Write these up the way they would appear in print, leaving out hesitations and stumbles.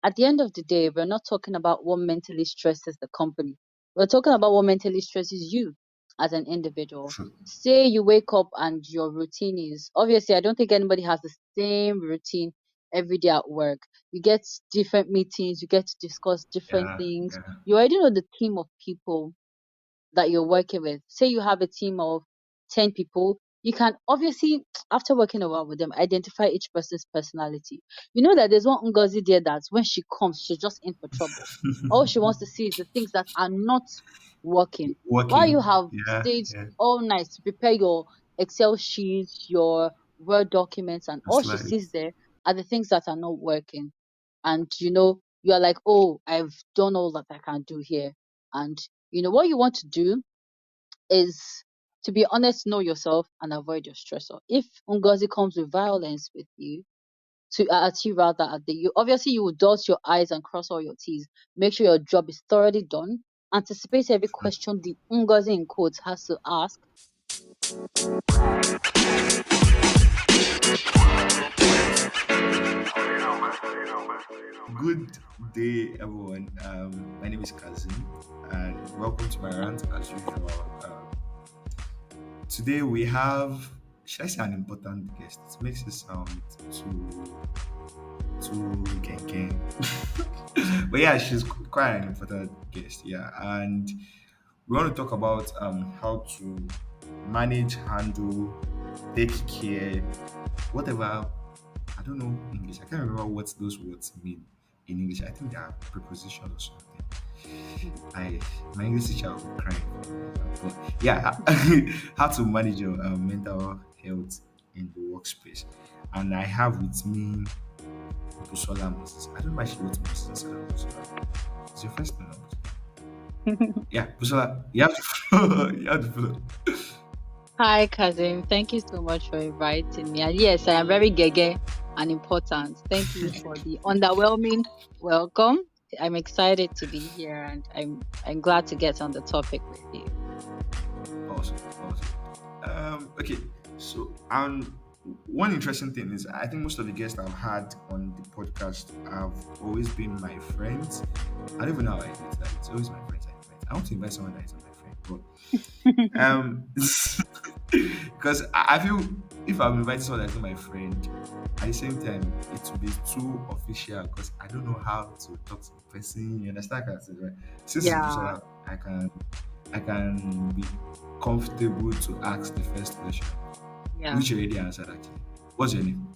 at the end of the day, we're not talking about what mentally stresses the company. We're talking about what mentally stresses you as an individual. True. Say you wake up and your routine is obviously, I don't think anybody has the same routine every day at work. You get different meetings, you get to discuss different Yeah, things. yeah. You already know the team of people that you're working with. Say you have a team of 10 people, you can obviously, after working a while with them, identify each person's personality. You know that there's one Ngozi there that when she comes, she's just in for trouble. All she wants to see is the things that are not working. While you Working. have Yeah, stayed yeah. all night to prepare your Excel sheets, your Word documents, and all It's she like sees there are the things that are not working. And you are like, oh, I've done all that I can do here. And what you want to do is, to be honest, know yourself and avoid your stressor. If Ngozi comes with violence with you, to at you rather at the you obviously you will dot your I's and cross all your T's. Make sure your job is thoroughly done. Anticipate every question the Ngozi in quotes has to ask. good day, everyone. My name is Kazeem, and welcome to my rant as usual. Today we have, should I say, an important guest? It makes it sound too gang. But yeah, she's quite an important guest. Yeah, and we want to talk about how to manage, handle, take care, whatever. I don't know English. I can't remember what those words mean in English. I think they are prepositions or something. I My English teacher will be crying. But yeah, how to manage your mental health in the workspace. And I have with me Busola Moses. I don't know why she wrote Moses instead of Busola. It's your first name, no? Yeah, Busola. You have to you have to follow. Hi, Kazeem. Thank you so much for inviting me. And yes, I am very gege and important. Thank you for the underwhelming welcome. I'm excited to be here, and I'm glad to get on the topic with you. Awesome, awesome. Okay, so one interesting thing is I think most of the guests I've had on the podcast have always been my friends. I don't even know how I do it. Like, it's always my friends I invite. I want to invite someone that is not my friend, but because I feel if I'm inviting someone that's not my friend, at the same time it will be too official because I don't know how to talk to the person. You understand? Kind of thing, right? Since it's Yeah, personal, I can be comfortable to ask the first question, yeah. which you already answered actually. What's your name?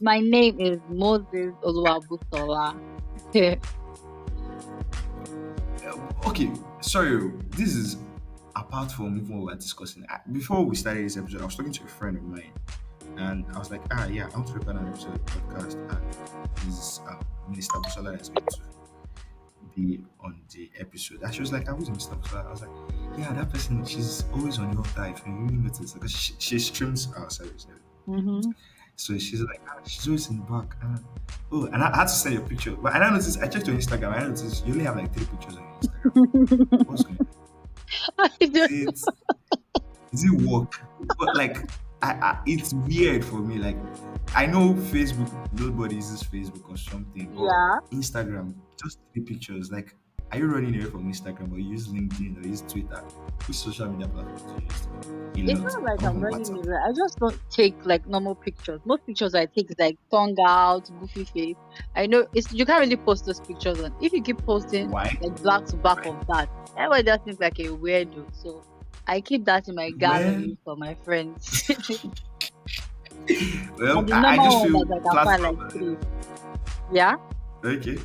My name is Moses Busola. Okay, sorry. This is apart from even what we're discussing. Before we started this episode, I was talking to a friend of mine, and I was like, yeah, I want to record an episode of the podcast, and this is Minister Busola is going to be on the episode. And she was like, I was Mr. Busola. I was like, yeah, that person, she's always on your altar. If you really notice, because she streams our service. Mm-hmm. So she's like, she's always in the back. Oh, and I had to send your picture. But I noticed, I checked your Instagram. I noticed you only have like 3 pictures on your Instagram. What's going on? I Is don't it, is it work? But like, it's weird for me. Like, I know Facebook, nobody uses Facebook or something, but Yeah. Instagram, just 3 pictures. Like, are you running away from Instagram or you use LinkedIn or use Twitter? Which social media platforms do you use? A It's lot. not like Apart I'm from running WhatsApp. away. I just don't take like normal pictures. Most pictures I take is like tongue out, goofy face. I know you can't really post those pictures on. If you keep posting Why? like back to back Why? of that, everybody just thinks like a weirdo. So I keep that in my Well, gallery for my friends. And well, the I normal just one feel that I can find like platforms. three. Yeah. Okay.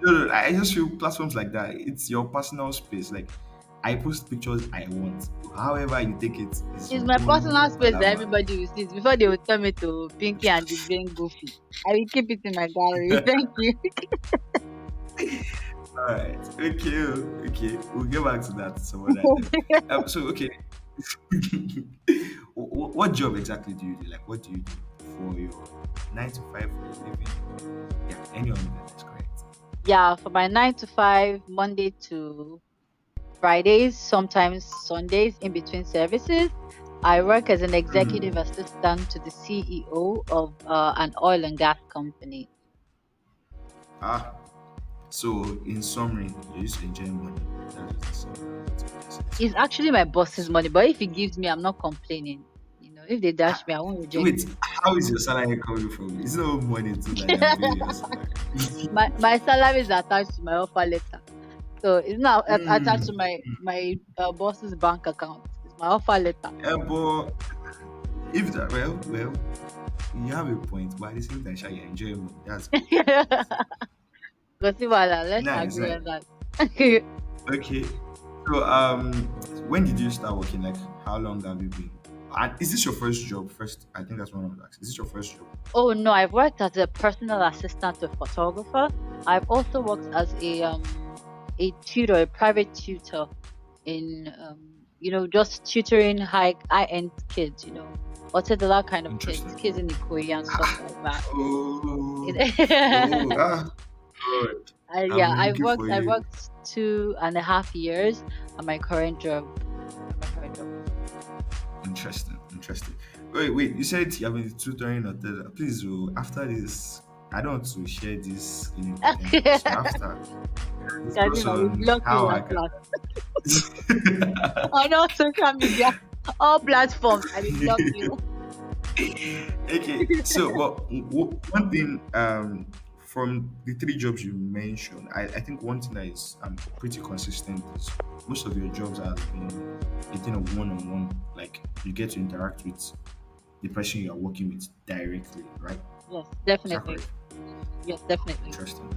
No, I just feel platforms like that. It's your personal space. Like I post pictures I want. However you take it is It's your my personal own space that palaver. everybody will see it before they will turn me to Pinky and the Brain Goofy. I will keep it in my gallery. Thank you. Alright. Okay. Okay. We'll get back to that some other time. So okay. What job exactly do you do? Like what do you do for your 9 to 5 living? Yeah, any of them is correct. Yeah, for my 9 to 5, Monday to Fridays, sometimes Sundays in between services. I work as an executive Hmm. assistant to the CEO of an oil and gas company. Ah, so in summary, you used to enjoy money. That is the summary. It's actually my boss's money, but if he gives me, I'm not complaining. If they dash Ah, me, I won't reject wait, it. how is your salary coming from? It's no money too that they are paying your salary. My salary is attached to my offer letter, so it's not attached to Mm. my boss's bank account. It's my offer letter. But if that, well, you have a point, but at the same time, Sha, you enjoy money. That's good. That's good. Gosiwala, let's Nice, agree nice. on that. Okay. So, when did you start working? Like, how long have you been? And is this your first job? First, I think that's one of the asks. Is this your first job? Oh no, I've worked as a personal assistant to a photographer. I've also worked as a tutor, a private tutor in just tutoring high end kids, Otedala kind of Interesting. kids in Ikoyi and stuff like that. Oh, oh, It- God. Yeah, I'm looking for I you. worked 2.5 years at my current job. At my current job. Interesting, interesting. Wait. You said you have been tutoring or please, after this, I don't want to share this incidentally. So after, discuss Kazeem, I will on block you how I last can. last on all social media, all platforms. I will block you. Okay, so well, one thing from the three jobs you mentioned, I think one thing that is pretty consistent is most of your jobs have been a thing of one-on-one. Like you get to interact with the person you are working with directly, right? Yes, Is that definitely. correct? Yes, definitely. Interesting.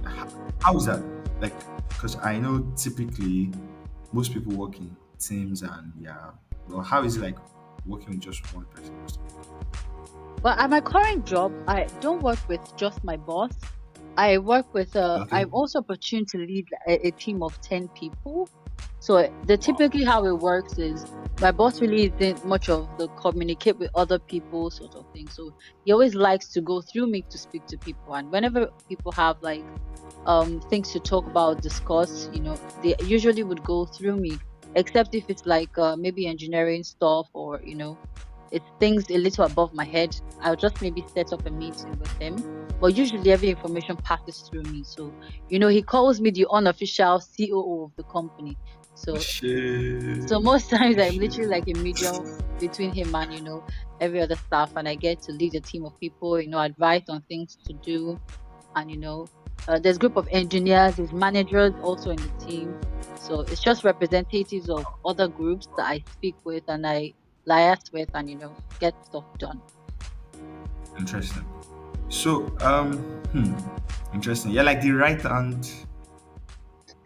How is that? Like, because I know typically most people work in teams and yeah. Well, how is it like working with just one person? Well, at my current job, I don't work with just my boss. I work with Okay. I'm also opportunity to lead a team of 10 people. So the Wow. typically how it works is my boss really isn't much of the communicate with other people sort of thing. So he always likes to go through me to speak to people. And whenever people have like things to talk about, discuss, they usually would go through me. Except if it's like maybe engineering stuff or it's things a little above my head. I'll just maybe set up a meeting with him. But usually every information passes through me. So, he calls me the unofficial COO of the company. So so Shit. most times I'm Shit. literally like a medium between him and, every other staff, and I get to lead a team of people, advise on things to do. And there's group of engineers, there's managers also in the team. So it's just representatives of other groups that I speak with and I liaise with and get stuff done. Interesting. So, interesting. You're like the right hand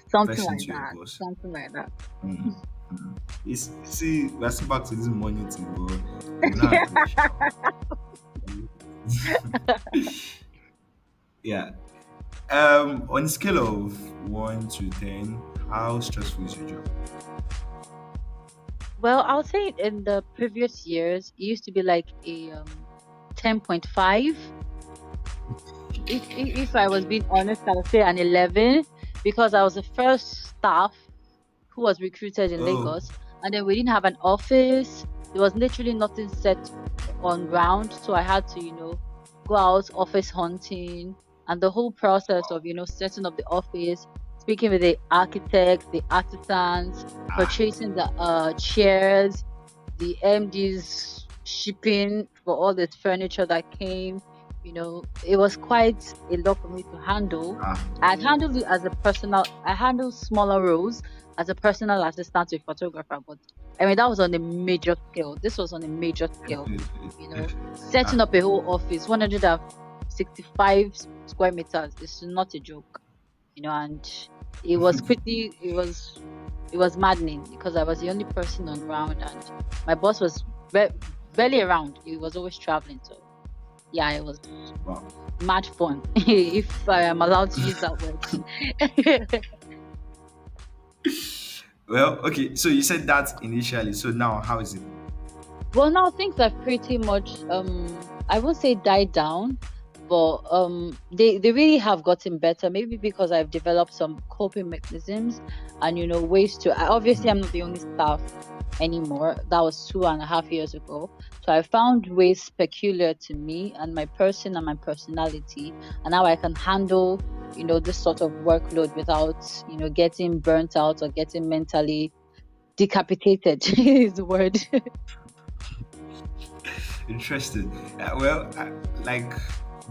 Something person like to your that. boss. Something like that. Hmm. Hmm. It's see, we're still back to this money thing, but we not agree, shall Yeah. On a scale of 1 to 10, how stressful is your job? Well, I'll say in the previous years, it used to be like a 10.5. If I was being honest, I would say an 11 because I was the first staff who was recruited in Oh, Lagos, and then we didn't have an office. There was literally nothing set on ground, so I had to, go out office hunting, and the whole process of, setting up the office, speaking with the architects, the artisans, purchasing the chairs, the MD's shipping for all this furniture that came. It was quite a lot for me to handle. ah, I handled smaller roles as a personal assistant to a photographer, but I mean, that was on a major scale. This was on a major scale, definitely, setting ah, up a whole office, 165 square meters. It's not a joke, and it was pretty, it was maddening because I was the only person on ground and my boss was barely around. He was always traveling. So yeah, it was wow. mad fun, if I am allowed to use that word. Well, okay. So you said that initially. So now, how is it? Well, now things have pretty much I won't say died down, but they really have gotten better. Maybe because I've developed some coping mechanisms and ways to. Obviously, I'm not the only staff anymore. That was 2.5 years ago. So I found ways peculiar to me and my person and my personality, and how I can handle this sort of workload without, getting burnt out or getting mentally decapitated is the word. Interesting. Well, like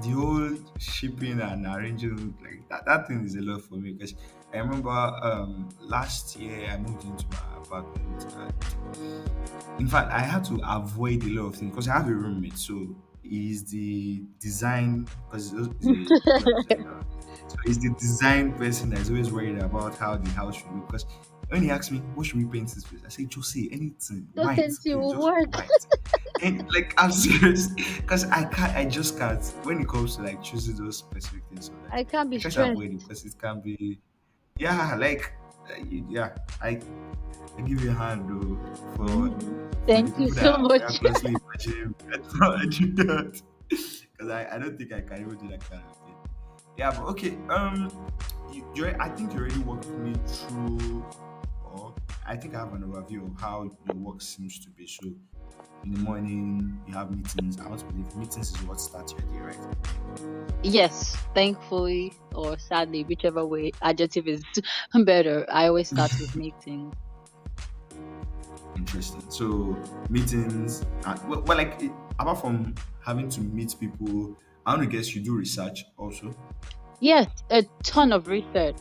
the whole shipping and arranging, like that thing is a lot for me because I remember last year I moved into my apartment. In fact, I had to avoid a lot of things because I have a roommate. So he's the design because he's a interior designer. So he's the design person that's always worried about how the house should look. Because when he asks me, what should we paint this place? I say, just say anything. Those White, things please, will just work. white. And like I'm serious. Because I just can't when it comes to like choosing those specific things. So like I can't be I try to stressed. avoid it because it can be yeah, like yeah, I give you a hand though Mhm. for the Thank you people so that we are much. closely imagining. I thought I do that because I don't think I can even do that kind of thing. Yeah, but okay. I think you already walked me through, or I think I have an overview of how your work seems to be. So in the morning you have meetings. I want to believe meetings is what starts your day, right? Yes, thankfully or sadly, whichever way adjective is better, I always start with meetings. Interesting. So meetings, well like apart from having to meet people, I want to guess you do research also. Yes, a ton of research.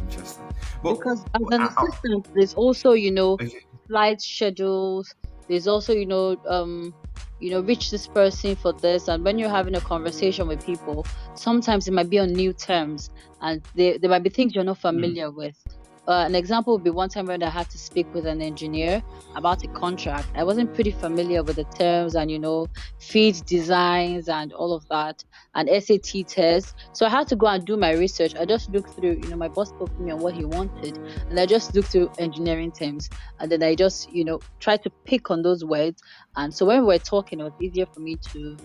Interesting. But Because as an assistant, there's also, okay. flight schedules. There's also, reach this person for this. And when you're having a conversation with people, sometimes it might be on new terms and there might be things you're not Hmm. familiar with. An example would be one time when I had to speak with an engineer about a contract. I wasn't pretty familiar with the terms and, feed designs and all of that and SAT tests. So I had to go and do my research. I just looked through, my boss spoke to me on what he wanted, and I just looked through engineering terms, and then I just, tried to pick on those words. And so when we were talking, it was easier for me to,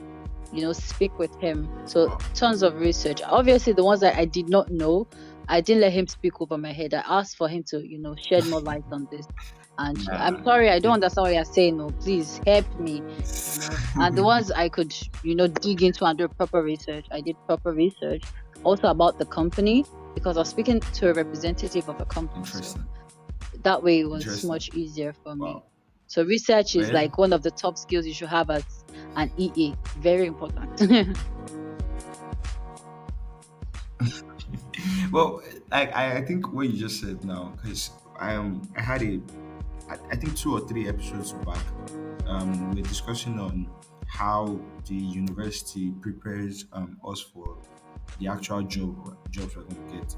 speak with him. So Wow. tons of research. Obviously, the ones that I did not know, I didn't let him speak over my head. I asked for him to, shed more light on this. And I'm Nah. sorry, I don't Yeah. understand what you're saying. No, please help me. And the ones I could, dig into and do proper research, I did proper research also about the company because I was speaking to a representative of a company. So Interesting. that way it was Interesting. much easier for me. Wow. So research is Well, like one of the top skills you should have as an EA. Very important. well, I think what you just said now, because I had I think 2 or 3 episodes back, we're discussing on how the university prepares us for the actual jobs we're going to get.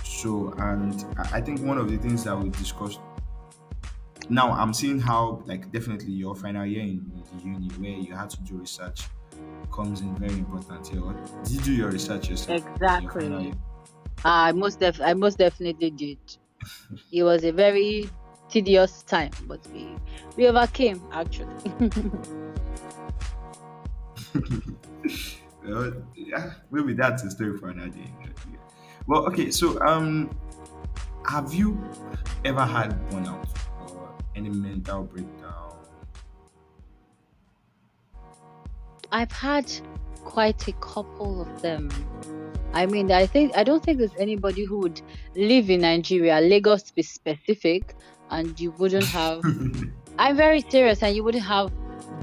So, and I think one of the things that we discussed now, I'm seeing how like definitely your final year in the uni where you had to do research comes in very important here. Did you do your research yourself in your final year? Exactly. I most definitely did. It was a very tedious time, but we overcame actually. Well, yeah, maybe that's a story for another day. Yeah. Well, okay, so have you ever had burnout or any mental breakdown? I've had quite a couple of them. I mean, I don't think there's anybody who would live in Nigeria, Lagos to be specific, and you wouldn't have. I'm very serious, and you wouldn't have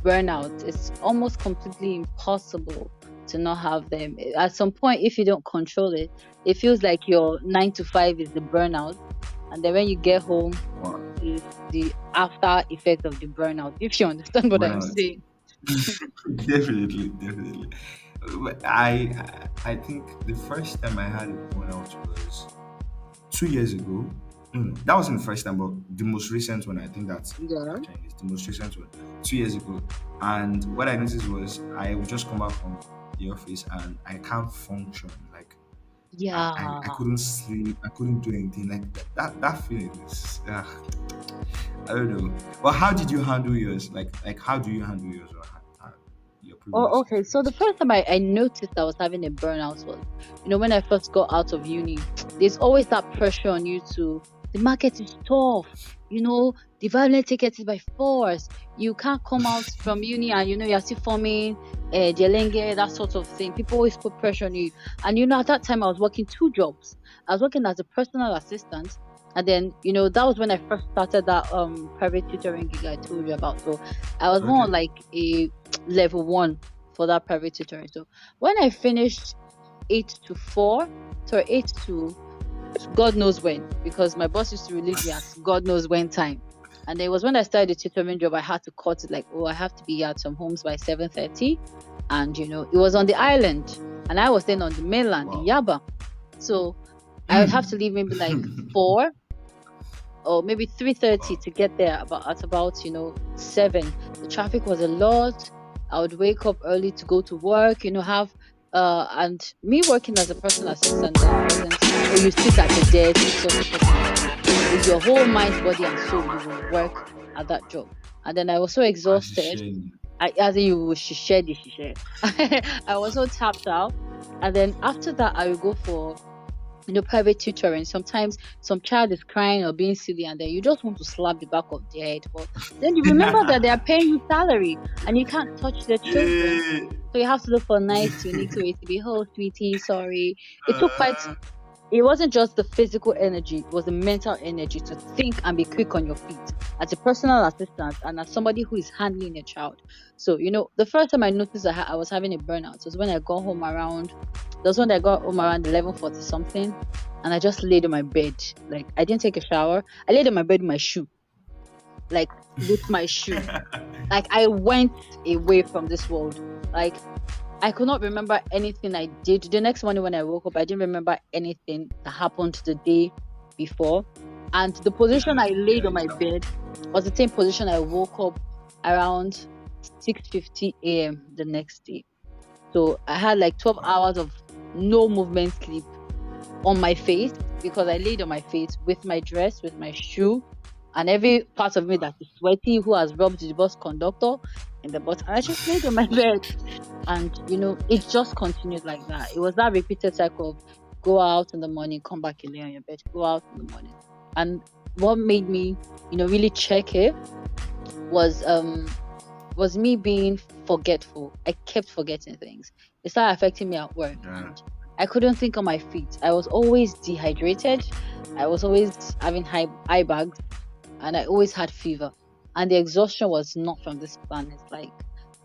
burnout. It's almost completely impossible to not have them. At some point, if you don't control it, it feels like your 9 to 5 is the burnout, and then when you get home, Wow, is the after effect of the burnout. If you understand what I'm burnout. saying. Definitely, definitely. But I think the first time I had a burnout was 2 years ago. That wasn't the first time, but the most recent one. I think that's Yeah. actually is the most recent one. 2 years ago, and what I noticed was I would just come back from the office and I can't function. Like I Yeah. couldn't sleep. I couldn't do anything. Like that feeling is. I don't know. Well, how did you handle yours? Like how do you handle yours or your Oh, previous okay. So the experience? first time I noticed I was having a burnout was, when I first got out of uni, there's always that pressure on you to, the market is tough. the violent take it by force. You can't come out from uni and you're still forming jelenge, that sort of thing. People always put pressure on you. And at that time I was working two jobs. I was working as a personal assistant, and then that was when I first started that private tutoring gig I told you about. So I was more Okay. like a level one for that private tutoring. So when I finished 8 to 4, so 8 to God knows when, because my boss used to release me at God knows when time. And then it was when I started the tutoring job, I had to cut it like, oh, I have to be at some homes by 7:30. And it was on the island, and I was staying on the mainland in Wow. Yaba. So I would have to leave maybe like 4 or maybe 3:30 Wow. to get there about 7. The traffic was a lot. I would wake up early to go to work, have and me working as a personal assistant there wasn't, oh, you sit at a desk just reporting your shift. It's your whole mind, body and soul you will work at that job. And then I was so And she's exhausted. sharing. As in you will she. I was so tapped out. And then after that I will go for private tutoring. Sometimes some child is crying or being silly, and then you just want to slap the back of their head. But then you remember that they are paying you salary and you can't touch their children. Yeah. So you have to look for a nice, unique way to be, oh, sweetie, sorry. It took quite It wasn't just the physical energy, it was the mental energy to think and be quick on your feet as a personal assistant and as somebody who is handling a child. So, the first time I noticed I was having a burnout was when I got home around, that was when I got home around 11:40 something, and I just laid on my bed. Like, I didn't take a shower. I laid on my bed with my shoe, like, with my shoe. Like, I went away from this world. Like, I could not remember anything I did. The next morning when I woke up, I didn't remember anything that happened the day before. And the position Yeah. I laid Yeah. on my bed was the same position I woke up around 6:50 a.m. the next day. So I had like 12 Wow. hours of no movement sleep on my face, because I laid on my face with my dress, with my shoe, and every part of me that is sweaty, who has rubbed the bus conductor in the butt. And I just laid on my bed, and it just continued like that. It was that repeated cycle of go out in the morning, come back and lay on your bed, go out in the morning. And what made me really check it was me being forgetful. I kept forgetting things. It started affecting me at work, Yeah. and I couldn't think on my feet. I was always dehydrated. I was always having eye bags, and I always had fever. And the exhaustion was not from this planet. Like,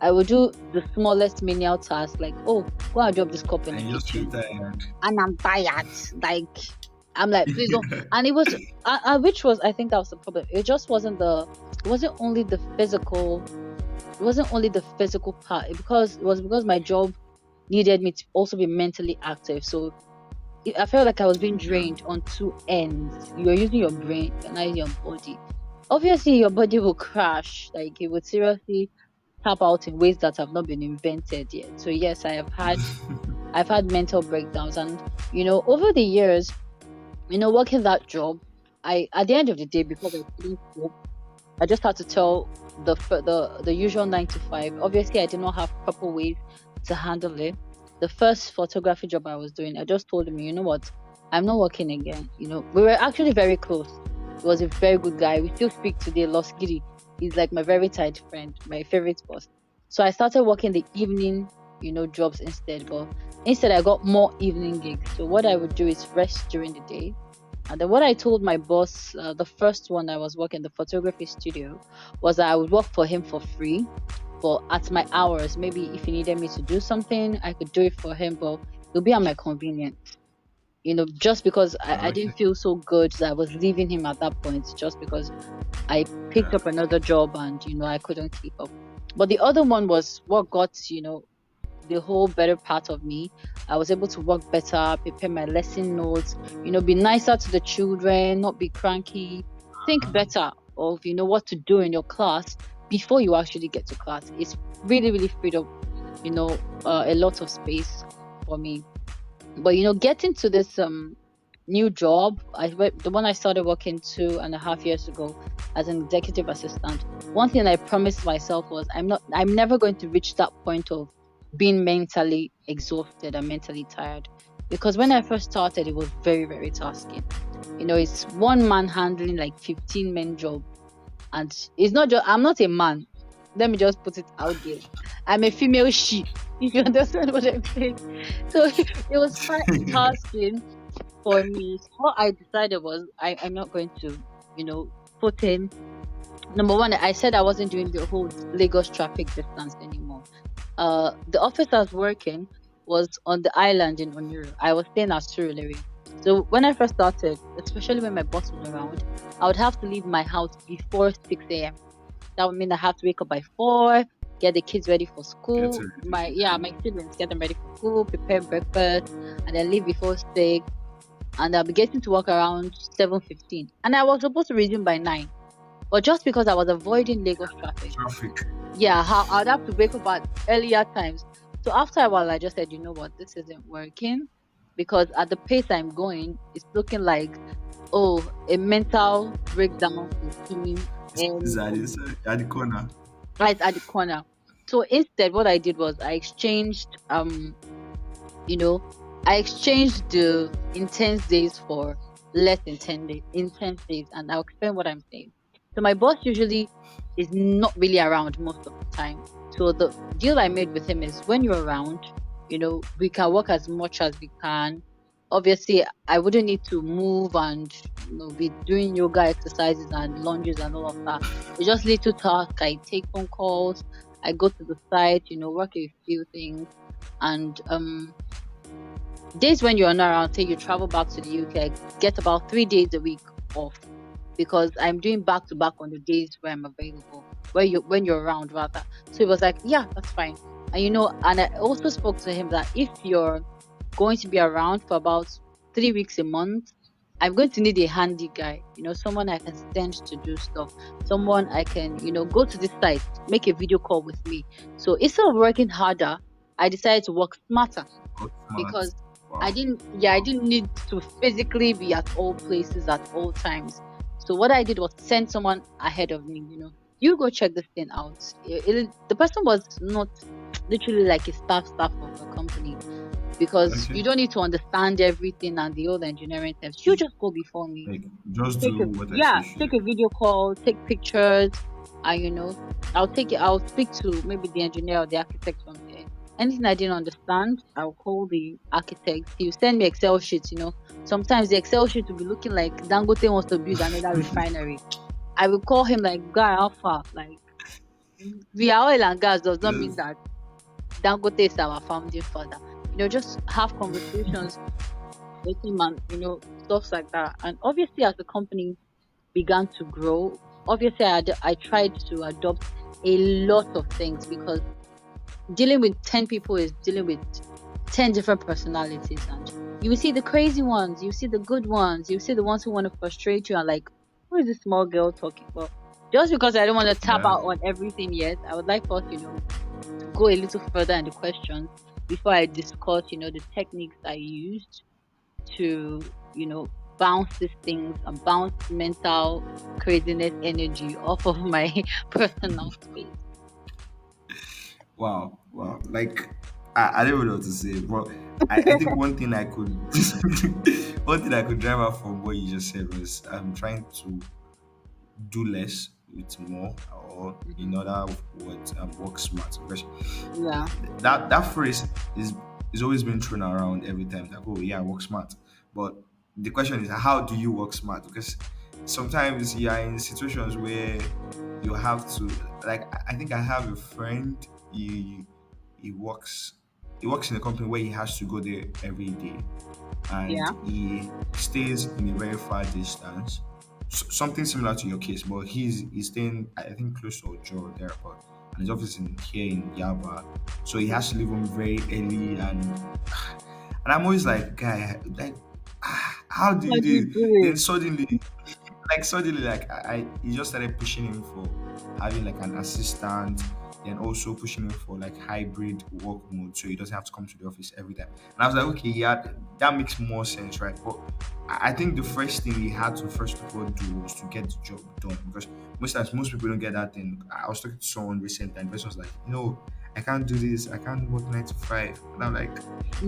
I would do the smallest menial task, like, oh, go and drop this cup in the And you just feel kitchen, tired. and I'm tired. Like, I'm like, please don't. And it was, which was, I think that was the problem. It wasn't only the physical. It wasn't only the physical part, because my job needed me to also be mentally active. So I felt like I was being Yeah. drained on two ends. You're using your brain, you're not using your body. Obviously, your body will crash. Like, it would seriously tap out in ways that have not been invented yet. So yes, I've had mental breakdowns, and over the years, working that job, I at the end of the day, because I couldn't cope, I just had to tell the usual 9 to 5. Obviously, I did not have proper ways to handle it. The first photography job I was doing, I just told him, you know what, I'm not working again. We were actually very close. He was a very good guy. We still speak today. Lost Giddy. He's like my very tight friend, my favorite boss. So I started working the evening, jobs instead. But instead, I got more evening gigs. So what I would do is rest during the day, and then what I told my boss, the first one I was working, the photography studio, was that I would work for him for free, but at my hours. Maybe if he needed me to do something, I could do it for him, but it'll be at my convenience. Just because I Okay. didn't feel so good that I was leaving him at that point, just because I picked Yeah. up another job and, I couldn't keep up. But the other one was what got, the whole better part of me. I was able to work better, prepare my lesson notes, be nicer to the children, not be cranky, think better of, what to do in your class before you actually get to class. It's really, really freed up, a lot of space for me. But, getting to this new job, the one I started working 2.5 years ago as an executive assistant. One thing I promised myself was I'm never going to reach that point of being mentally exhausted and mentally tired, because when I first started, it was very, very tasking. It's one man handling like 15 men job. And it's not just, I'm not a man. Let me just put it out there. I'm a female she, if you understand what I'm saying. So it was quite tasking for me. So what I decided was I'm not going to, put in. Number one, I said I wasn't doing the whole Lagos traffic distance anymore. The office I was working was on the island in Onuru. I was staying at Surulere. So when I first started, especially when my boss was around, I would have to leave my house before 6 a.m. That would mean I have to wake up by 4, get the kids ready for Get school. it. My siblings get them ready for school, prepare breakfast, and then leave before 6. And I'll be getting to work around 7:15. And I was supposed to resume by 9. But just because I was avoiding Lagos traffic, Traffic. yeah, I'd have to wake up at earlier times. So after a while, I just said, you know what, this isn't working because at the pace I'm going, it's looking like, oh, a mental breakdown is coming Is any at moment, at the corner. right at the corner. So instead, what I did was you know, I exchanged the intense days for less intense days, and I'll explain what I'm saying. So my boss usually is not really around most of the time. So the deal I made with him is when you're around, we can work as much as we can. Obviously, I wouldn't need to move and be doing yoga exercises and lunges and all of that. It's just little tasks. I take phone calls. I go to the site, work a few things, and days when you're not around, say you travel back to the UK, get about 3 days a week off because I'm doing back to back on the days where I'm available, when you're around rather. So it was like, yeah, that's fine. And and I also spoke to him that if you're going to be around for about 3 weeks a month, I'm going to need a handy guy, someone I can send to do stuff, someone I can, go to this site, make a video call with me. So instead of working harder, I decided to work smarter Oh, smart. because Wow. I Wow. didn't need to physically be at all places at all times. So what I did was send someone ahead of me, you go check this thing out. The person was not literally like a staff of a company because Okay. you don't need to understand everything and the whole engineering terms. You just go before me, Like just do what I say should take do. a video call, take pictures, and I'll speak to maybe the engineer or the architect from there. Anything I didn't understand, I'll call the architect. He'll send me Excel sheets. Sometimes the Excel sheet will be looking like Dangote wants to build another refinery. I will call him like, guy, alpha, like we are oil and gas does not mean Just that Dangote is our founding father. Just have conversations with him and stuff like that. And obviously as the company began to grow, obviously I tried to adopt a lot of things because dealing with 10 people is dealing with 10 different personalities. And you will see the crazy ones, you see the good ones, you see the ones who want to frustrate you and like, who is this small girl talking? Well, just because I don't want to tap yeah. out on everything yet, I would like us, to go a little further in the questions before I discuss, the techniques I used to, bounce these things and bounce mental craziness energy off of my personal space. Wow. Wow. Like I don't even know what to say, but I think one thing I could one thing I could drive out from what you just said was I'm trying to do less with more, or in Hmm. other words, work smart. Because Yeah, that phrase is always been thrown around every time. Like, oh yeah, work smart. But the question is, how do you work smart? Because sometimes you are in situations where you have to. Like, I think I have a friend. He works. He works in a company where he has to go there every day, and yeah, he stays in a very far distance. Something similar to your case, but he's staying, I think, close to Ojo or thereabout, and his office in here in Yaba, so he has to leave home very early, and I'm always like, guy, like, how do how you do you do? do Then it? suddenly, like he just started pushing him for having like an assistant, then also pushing him for like hybrid work mode, so he doesn't have to come to the office every time. And I was like, okay, yeah, that makes more sense, right? But I think the first thing he had to first of all do was to get the job done, because most times most people don't get that thing. I was talking to someone recently, and the person was like, I can't do this. I can't work 9 to 5. And I'm like,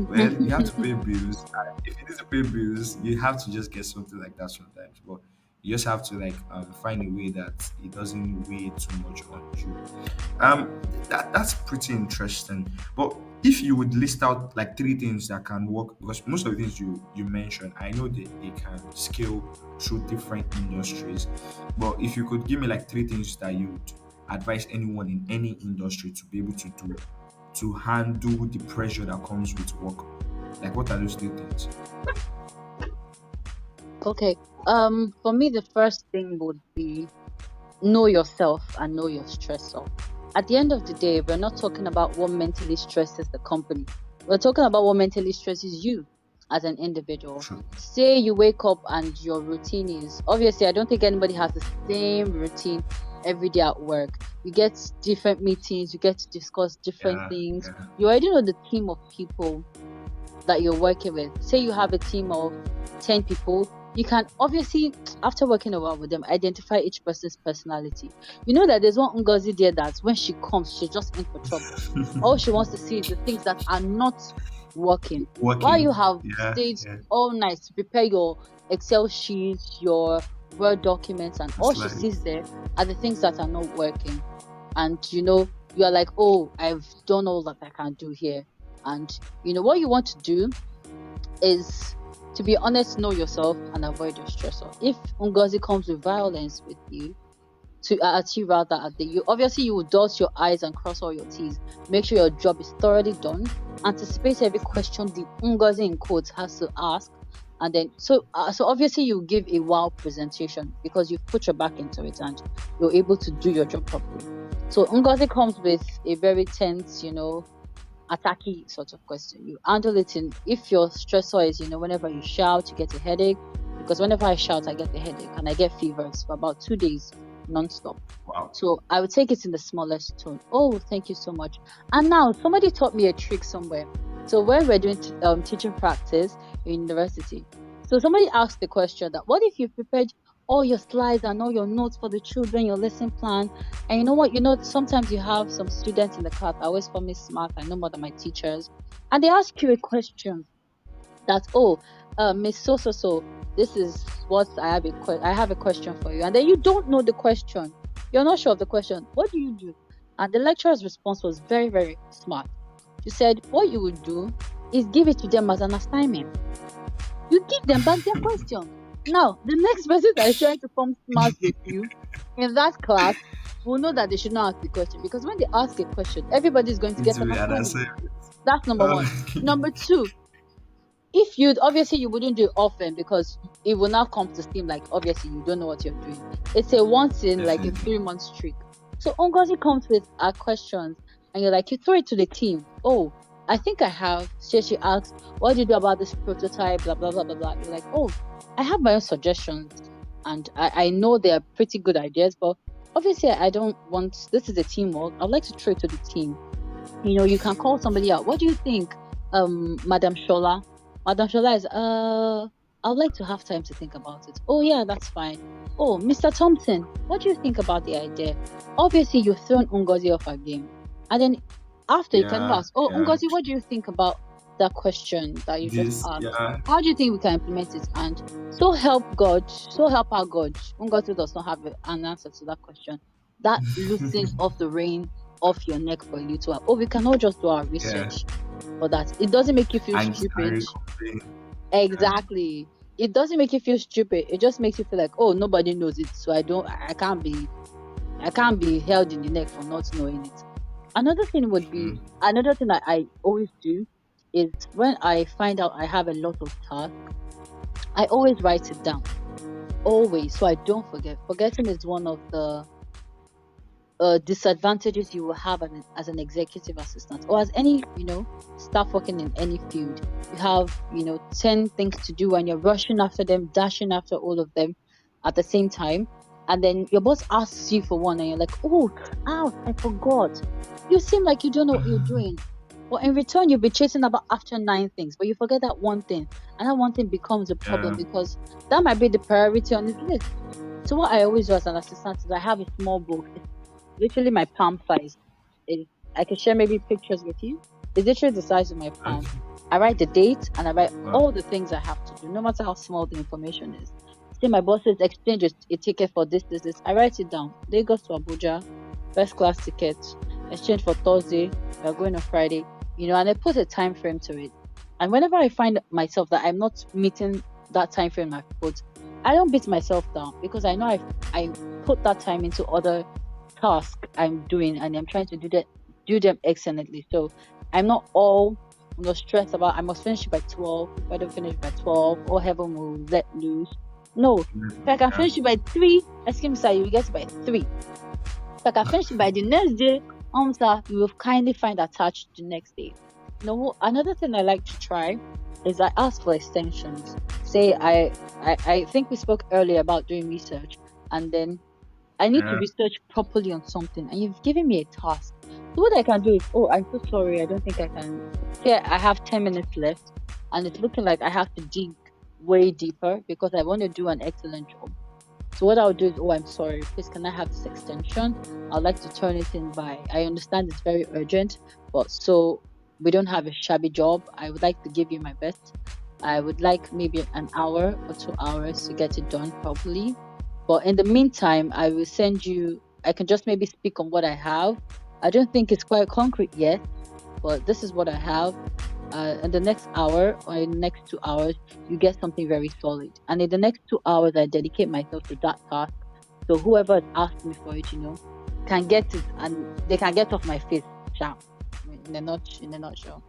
well, you have to Mhm. pay bills. And if you need to pay bills, you have to just get something like that sometimes. But you just have to like find a way that it doesn't weigh too much on you. That's pretty interesting. But if you would list out like three things that can work, because most of the things you mentioned, I know that they can scale through different industries. But if you could give me like three things that you would advise anyone in any industry to be able to do to handle the pressure that comes with work, like what are those three things? Okay. For me, the first thing would be know yourself and know your stressor. At the end of the day, we're not talking about what mentally stresses the company. We're talking about what mentally stresses you as an individual. True. Say you wake up and your routine is obviously, I don't think anybody has the same routine every day at work. You get different meetings, you get to discuss different Yeah, things. yeah. You already know the team of people that you're working with. Say you have a team of 10 people, you can obviously, after working a while with them, identify each person's personality. You know that there's one Ngozi there that when she comes, she's just in for trouble. All she wants to see is the things that are not working. While you Working. have Yeah, stayed yeah. all night to prepare your Excel sheets, your Word documents, and all It's she like sees there are the things that are not working. And you are like, oh, I've done all that I can do here. And what you want to do is, to be honest, know yourself and avoid your stressor. If Ngozi comes with violence with you, to at you rather at the you obviously you will dot your I's and cross all your T's. Make sure your job is thoroughly done. Anticipate every question the Ngozi in quotes has to ask. And then so obviously you give a wow presentation because you've put your back into it and you're able to do your job properly. So Ngozi comes with a very tense, attacky sort of question. You handle it in, if your stressor is, whenever you shout, you get a headache. Because whenever I shout, I get a headache and I get fevers for about 2 days non-stop. wow. So I would take it in the smallest tone. Oh, thank you so much. And now somebody taught me a trick somewhere. So when we're doing teaching practice in university, so somebody asked the question that what if you prepared all your slides and all your notes for the children, your lesson plan, and you know what? Sometimes you have some students in the class. I always call me smart. I know more than my teachers. And they ask you a question that, oh, Miss So So So, this is what I have a question for you. And then you don't know the question. You're not sure of the question. What do you do? And the lecturer's response was very, very smart. She said, what you would do is give it to them as an assignment. You give them back their question. Now, the next person that is trying to form smart with you in that class will know that they should not ask the question because when they ask a question, everybody is going to It get will an be an assignment. answer. That's number Oh, one. Number two, if you'd obviously you wouldn't do it often because it will now come to steam like obviously you don't know what you're doing. It's a once in like a definitely. 3 month streak. So Ngozi comes with our questions and you're like, you throw it to the team. Oh, I think I have. She asks, what do you do about this prototype? Blah blah blah blah blah. You're like, oh, I have my own suggestions and I know they're pretty good ideas, but obviously I don't want, this is a teamwork. I'd like to throw it to the team. You can call somebody out. What do you think, Madam Shola? Madam Shola is, I would like to have time to think about it. Oh yeah, that's fine. Oh, Mr. Thompson, what do you think about the idea? Obviously, you've thrown Ngozi off her game. And then after you can Yeah, ask, oh, yeah. Ngozi, what do you think about that question that you just This, asked? yeah, How do you think we can implement it? And so help God, so help our God. Ngozi does not have an answer to that question. That loosens off the rein off your neck for a little while. Oh, we cannot just do our yeah. research for that. It doesn't make you feel And stupid. complain. Yeah. Exactly. It doesn't make you feel stupid. It just makes you feel like, oh, nobody knows it, so I can't be held in the neck for not knowing it. Another thing would be Mm, another thing that I always do is when I find out I have a lot of tasks, I always write it down. Always, so I don't forget. Forgetting is one of the disadvantages you will have as an executive assistant or as any staff working in any field. You have 10 things to do and you're rushing after them, dashing after all of them at the same time, and then your boss asks you for one and you're like, oh, ouch, I forgot. You seem like you don't know what you're doing, but in return you'll be chasing about after 9 things, but you forget that one thing, and that one thing becomes a problem yeah. because that might be the priority on his list. So what I always do as an assistant is I have a small book, literally my palm size. Is I can share maybe pictures with you. It's literally the size of my palm. Okay. I write the date and I write Wow. all the things I have to do, no matter how small the information is. Say my boss says exchange a ticket for this. I write it down. Lagos to Abuja, first class ticket, exchange for Thursday. We are going on Friday. And I put a time frame to it. And whenever I find myself that I'm not meeting that time frame I've put, I don't beat myself down because I know I put that time into other tasks I'm doing and I'm trying to do them excellently. So I'm not all stressed about I must finish it by 12. If I don't finish by 12, all heaven will let loose. No. If I can Yeah. finish it by 3, excuse me, sir, you will get it by 3. If I can finish it by the next day, sir, you will kindly find attached the next day. Another thing I like to try is I ask for extensions. Say I think we spoke earlier about doing research, and then I need to Yeah. research properly on something, and you've given me a task. So what I can do is, oh, I'm so sorry, I don't think I can. Say I have 10 minutes left, and it's looking like I have to dig way deeper because I want to do an excellent job. So what I'll do is, oh, I'm sorry, please can I have this extension? I'd like to turn it in by. I understand it's very urgent, but so we don't have a shabby job. I would like to give you my best. I would like maybe an hour or 2 hours to get it done properly. But in the meantime, I will send you. I can just maybe speak on what I have. I don't think it's quite concrete yet, but this is what I have. In the next hour or in the next 2 hours, you get something very solid. And in the next 2 hours, I dedicate myself to that task. So whoever has asked me for it, can get it and they can get off my face. Sha. In a nutshell.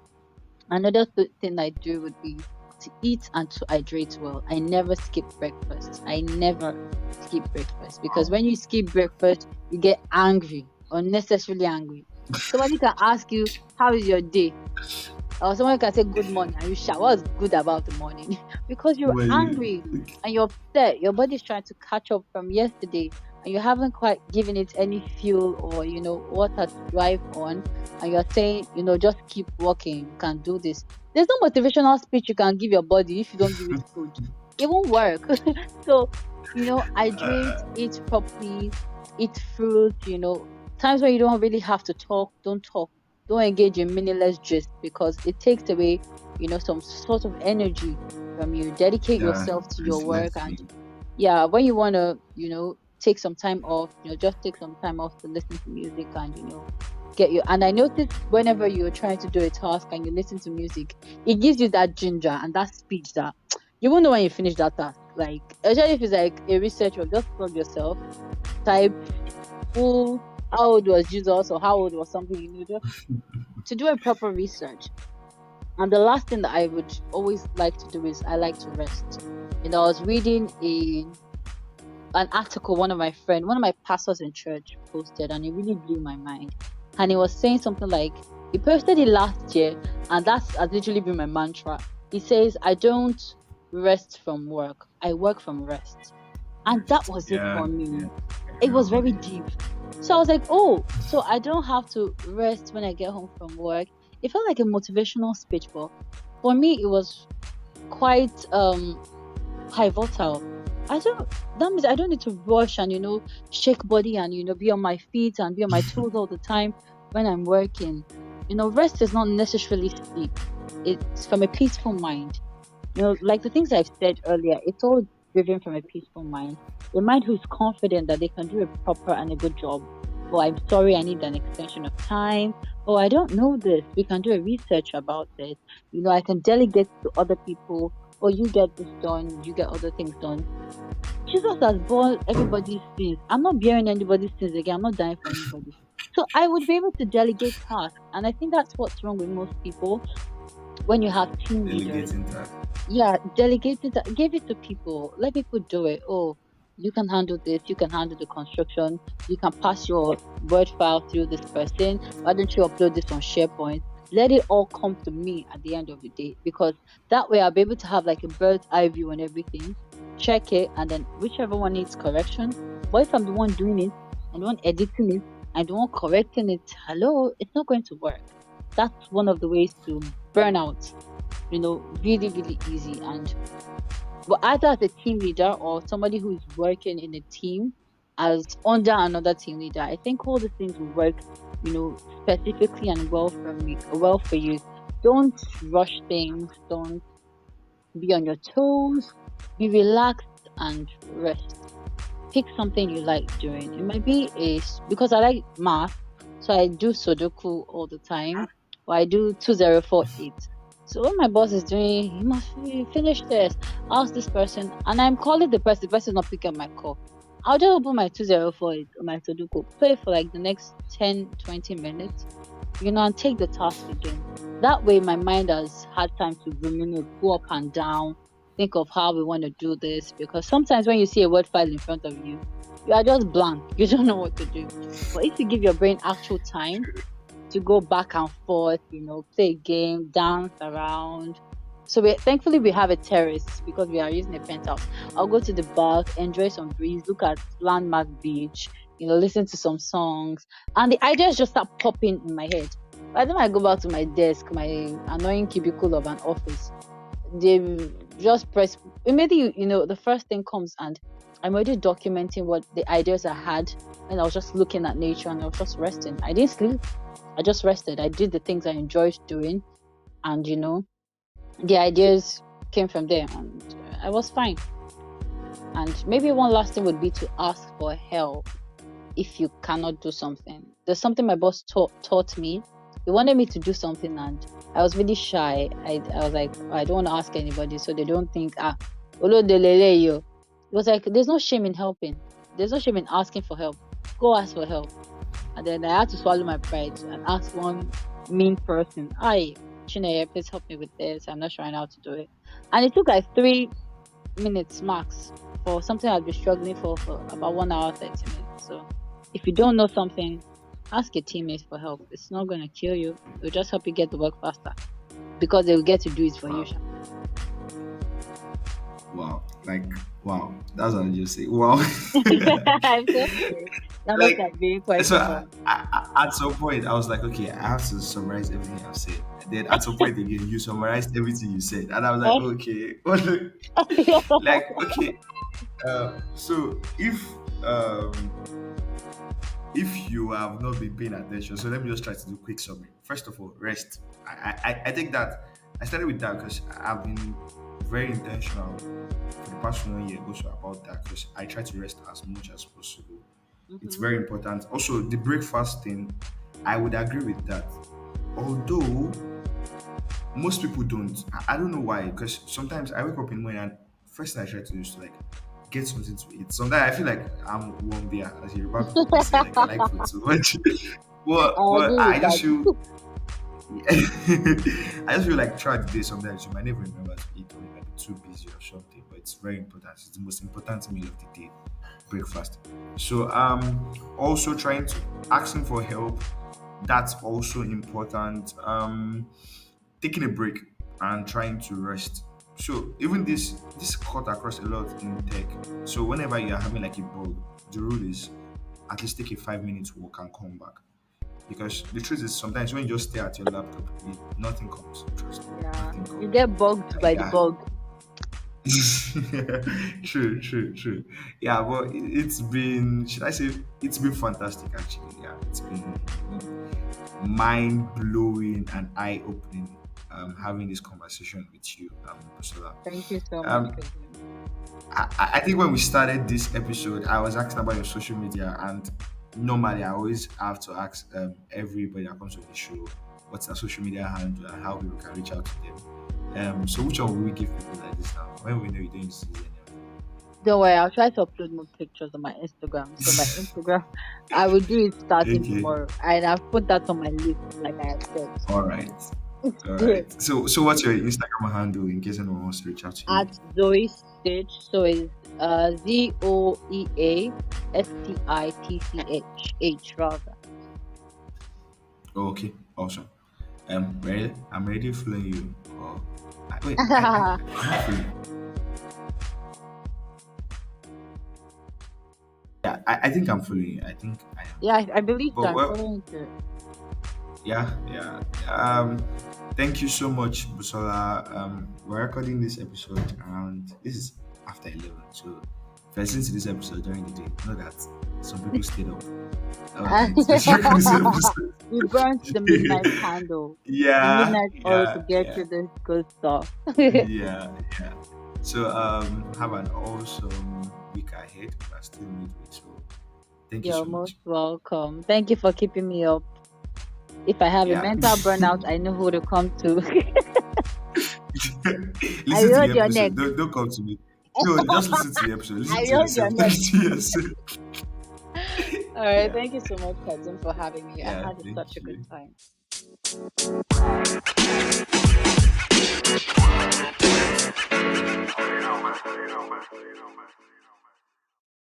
Another thing I do would be to eat and to hydrate well. I never skip breakfast. I never skip breakfast because Wow. when you skip breakfast, you get angry, unnecessarily angry. Somebody can ask you, "How is your day?" Or someone can say good morning and you shout, what's good about the morning? Because you're Well, angry and you're upset. Your body's trying to catch up from yesterday and you haven't quite given it any fuel or, water to drive on. And you're saying, just keep walking. You can do this. There's no motivational speech you can give your body if you don't give it food. It won't work. So, hydrate, eat properly, eat fruit, times when you don't really have to talk, don't talk, don't engage in meaningless gist because it takes away, some sort of energy from you. Dedicate yeah. yourself to your work Let's and see. yeah, when you wanna, take some time off, just take some time off to listen to music and get you. And I noticed whenever you're trying to do a task and you listen to music, it gives you that ginger and that speed that you won't know when you finish that task. Like, especially if it's like a research or just plug yourself, type who, how old was Jesus or how old was something, just to do a proper research. And the last thing that I would always like to do is I like to rest. I was reading an article one of my pastors in church posted, and it really blew my mind. And he was saying something like, he posted it last year, and that's has literally been my mantra. He says, I don't rest from work, I work from rest. And that was it Yeah. for Yeah. me. It was Oh, very deep. So I was like, oh, so I don't have to rest when I get home from work. It felt like a motivational speech, but for me, it was quite pivotal. I don't. That means I don't need to rush and shake body and be on my feet and be on my toes all the time when I'm working. Rest is not necessarily sleep. It's from a peaceful mind. Like the things I've said earlier, it's all driven from a peaceful mind. A mind who's confident that they can do a proper and a good job. Oh, I'm sorry, I need an extension of time. Oh, I don't know this. We can do a research about it. I can delegate to other people. Oh, you get this done, you get other things done. Jesus has borne everybody's sins. I'm not bearing anybody's sins again. I'm not dying for anybody. So I would be able to delegate tasks. And I think that's what's wrong with most people when you have team leaders. delegating that. Yeah, delegate it, give it to people. Let people do it. Oh, you can handle this. You can handle the construction. You can pass your word file through this person. Why don't you upload this on SharePoint? Let it all come to me at the end of the day because that way I'll be able to have like a bird's eye view on everything, check it, and then whichever one needs correction. But if I'm the one doing it and the one editing it and the one correcting it, hello, it's not going to work. That's one of the ways to burn out, really, really easy. And but either as a team leader or somebody who is working in a team, as under another team leader. I think all the things will work, specifically and well for you. Don't rush things. Don't be on your toes. Be relaxed and rest. Pick something you like doing. It might be because I like math, so I do Sudoku all the time, or I do 2048. So when my boss is doing, you must finish this, ask this person, and I'm calling the person not picking up my call. I'll just open my 2048 or my Sudoku, play for like the next 10, 20 minutes, and take the task again. That way, my mind has had time to ruminate, go up and down, think of how we want to do this. Because sometimes when you see a word file in front of you, you are just blank. You don't know what to do. But if you give your brain actual time to go back and forth, play a game, dance around. So thankfully we have a terrace because we are using a penthouse. I'll go to the back, enjoy some breeze, look at landmark beach, listen to some songs, and the ideas just start popping in my head. By the time I go back to my desk, my annoying cubicle of an office, they just press immediately. The first thing comes, and I'm already documenting what the ideas I had, and I was just looking at nature and I was just resting. I didn't sleep. I just rested. I did the things I enjoyed doing, and the ideas came from there, and I was fine. And maybe one last thing would be to ask for help if you cannot do something. There's something my boss taught me. He wanted me to do something, and I was really shy. I was like, I don't want to ask anybody, so they don't think olo delele yo. It was like, there's no shame in helping. There's no shame in asking for help. Go ask for help. And then I had to swallow my pride and ask one mean person, "Hi, Chineye, please help me with this. I'm not sure I know how to do it." And it took like 3 minutes max for something I'd been struggling for about 1 hour, 30 minutes. So if you don't know something, ask your teammates for help. It's not gonna kill you. It'll just help you get the work faster because they'll get to do it for you. Wow. Wow. Like, wow. That's what I just say. Wow. I'm so sorry. That must Like, have been quite so a lot. at some point, I was like, okay, I have to summarize everything I've said. And then at some point again, you summarized everything you said. And I was like, okay. Like, okay. So if you have not been paying attention, so let me just try to do a quick summary. First of all, rest. I think that I started with that because I've been very intentional for the past 1 year also about that because I try to rest as much as possible. It's Hmm. very important. Also, the breakfast thing, I would agree with that. Although most people don't. I don't know why. Because sometimes I wake up in the morning and first thing I try to do is to like get something to eat. Sometimes I feel like I'm one beer, as Yoruba people they say, like I like food so much. I but agree with I that. just feel I just feel like throughout the day sometimes you might never remember to eat or you might be too busy or something. But it's very important. It's the most important meal of the day, breakfast. So also trying to asking for help. That's also important. Taking a break and trying to rest. So even this cut across a lot in tech. So whenever you are having like a bug, the rule is at least take a 5 minute walk and come back. Because the truth is sometimes when you just stay at your laptop, nothing comes. Trust me, Yeah, nothing you comes. get bugged by Like the bug. true, true, true. Yeah, but it's been should I say it's been fantastic actually. Yeah, it's been mind blowing and eye opening having this conversation with you, Busola. Thank you so much, Um, Kazeem. I think when we started this episode, I was asking about your social media, and normally I always have to ask everybody that comes to the show what's their social media handle and how people can reach out to them. So which one will we give people like this now? When we know you don't use it Don't worry, I'll try to upload more pictures on my Instagram. So my Instagram, I will do it starting anymore. Okay. tomorrow, and I've put that on my list, like I have said. All right. All Yeah. right. So what's your Instagram handle in case anyone wants to reach out to you? At Zoe Stitch, so it's ZoeASTITCH rather. Okay. Awesome. Ready? I'm ready following you. Oh, wait. I'm not following. Yeah, I think I'm following you. I think I am. Yeah, I believe But so. I'm well, following too. yeah, yeah. Thank you so much, Busola. We're recording this episode around this is after 11, so listening to this episode during the day, know that some people stayed up all night during this episode. We burnt the midnight candle, the Yeah, midnight oil to yeah, get yeah, through this good stuff. yeah, yeah. So have an awesome week ahead. We're still midweek, so thank you You're so most much. welcome. Thank you for keeping me up. If I have a Yeah. mental burnout, I know who to come to. I Listen to rode the your neck. episode. Don't come to me. No, just listen to the episode. Listen I to rode your yourself. neck. Talk to yourself. All right. Yeah. Thank you so much, Kazeem, for having me. I Yeah. had Thank such a good you. time.